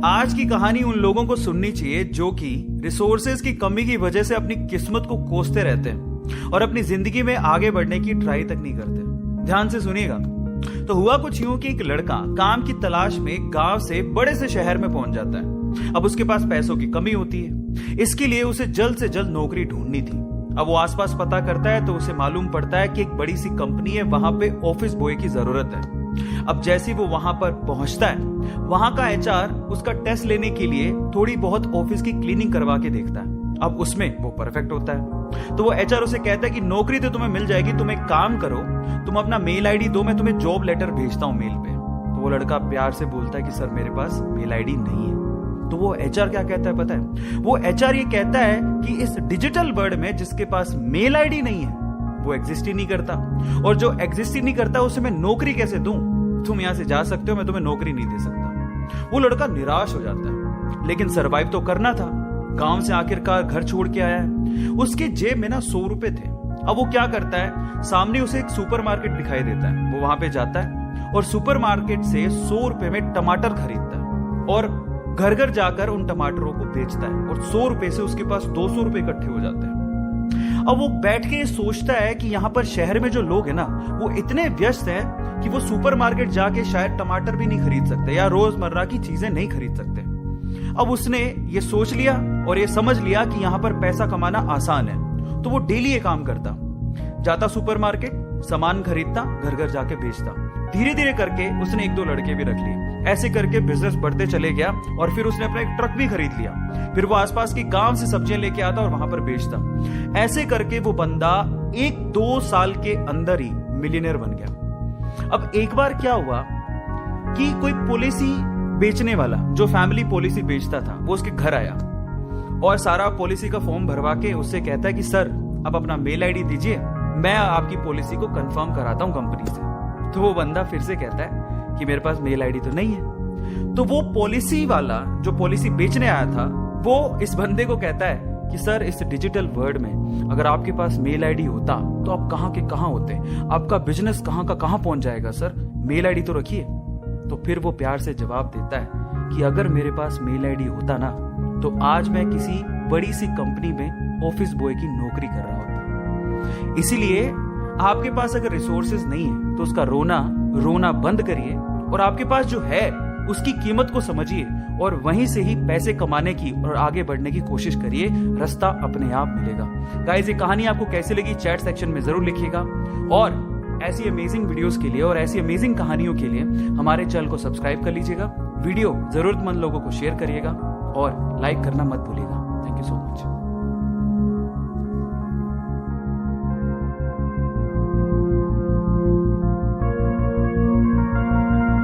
आज की कहानी उन लोगों को सुननी चाहिए जो कि रिसोर्सेज की कमी की वजह से अपनी किस्मत को कोसते रहते हैं और अपनी जिंदगी में आगे बढ़ने की ट्राई तक नहीं करते। ध्यान से सुनिएगा। तो हुआ कुछ यूं कि एक लड़का काम की तलाश में गांव से बड़े से शहर में पहुंच जाता है। अब उसके पास पैसों की कमी होती है, इसके लिए उसे जल्द से जल्द नौकरी ढूंढनी थी। अब वो आसपास पता करता है तो उसे मालूम पड़ता है कि एक बड़ी सी कंपनी है, वहां पे ऑफिस बॉय की जरूरत है। अब जैसे वो वहां पर पहुंचता है, वहां का एचआर उसका टेस्ट लेने के लिए थोड़ी बहुत ऑफिस की क्लीनिंग करवा के देखता है। अब उसमें वो परफेक्ट होता है तो वो एचआर उसे कहता है कि नौकरी तो तुम्हें मिल जाएगी, तुम एक काम करो, तुम अपना मेल आईडी दो, मैं तुम्हें जॉब लेटर भेजता हूं मेल पे। तो वो लड़का प्यार से बोलता है कि सर मेरे पास मेल आईडी नहीं है। तो वो एचआर क्या कहता है पता है? वो एचआर ये कहता है कि इस डिजिटल वर्ल्ड में जिसके पास मेल आईडी नहीं है वो एग्जिस्ट ही नहीं करता, और जो एग्जिस्ट ही नहीं करता उसे मैं नौकरी कैसे दूं? तुम यहां से जा सकते हो, मैं तुम्हें नौकरी नहीं दे सकता। वो लड़का निराश हो जाता है, लेकिन सरवाइव तो करना था। गांव से आखिरकार घर छोड़ के आया है, उसके जेब में ना 100 रुपए थे। अब वो क्या करता है, सामने उसे एक सुपरमार्केट दिखाई देता है, वो वहां पे जाता है और सुपरमार्केट से 100 रुपए में टमाटर खरीदता है और घर घर जाकर उन टमाटरों को बेचता है, और 100 रुपए से उसके पास 200 रुपए इकट्ठे हो जाते हैं। अब वो बैठ के सोचता है कि यहाँ पर शहर में जो लोग हैं ना वो इतने व्यस्त हैं कि वो सुपरमार्केट जाके शायद टमाटर भी नहीं खरीद सकते या रोजमर्रा की चीजें नहीं खरीद सकते। अब उसने ये सोच लिया और ये समझ लिया कि यहाँ पर पैसा कमाना आसान है, तो वो डेली ये काम करता, जाता सुपरमार्केट, सामान खरीदता, घर घर जाके बेचता। धीरे धीरे करके उसने 1-2 लड़के भी रख लिए। ऐसे करके बिजनेस बढ़ते चले गया और फिर उसने अपना एक ट्रक भी खरीद लिया। फिर वो आसपास की गांव से सब्जियां लेके आता और वहां पर बेचता। ऐसे करके वो बंदा 1-2 साल के अंदर ही मिलियनेयर बन गया। अब एक बार क्या हुआ कि कोई पॉलिसी बेचने वाला जो फैमिली पॉलिसी बेचता था वो उसके घर आया और सारा पॉलिसी का फॉर्म भरवा के उससे कहता है कि सर आप अपना मेल आईडी दीजिए, मैं आपकी पॉलिसी को कंफर्म कराता हूं कंपनी से। तो वो बंदा फिर से कहता है कि मेरे पास मेल आईडी तो नहीं है। तो वो पॉलिसी वाला जो पॉलिसी बेचने आया था वो इस बंदे को कहता है कि सर इस डिजिटल वर्ल्ड में अगर आपके पास मेल आईडी होता तो आप कहां के कहां होते, आपका बिजनेस कहां का कहां पहुंच जाएगा, सर मेल आईडी तो रखिए। तो फिर वो प्यार से जवाब देता है कि अगर मेरे पास मेल आईडी होता ना तो आज मैं किसी बड़ी सी कंपनी में ऑफिस बॉय की नौकरी कर रहा होता। इसीलिए आपके पास अगर रिसोर्सेज नहीं है तो उसका रोना बंद करिए और आपके पास जो है उसकी कीमत को समझिए और वहीं से ही पैसे कमाने की और आगे बढ़ने की कोशिश करिए, रास्ता अपने आप मिलेगा। गाइस, ये कहानी आपको कैसी लगी चैट सेक्शन में जरूर लिखिएगा, और ऐसी अमेजिंग वीडियोस के लिए और ऐसी अमेजिंग कहानियों के लिए हमारे चैनल को सब्सक्राइब कर लीजिएगा। वीडियो जरूरतमंद लोगों को शेयर करिएगा और लाइक करना मत भूलिएगा। Thank you so much.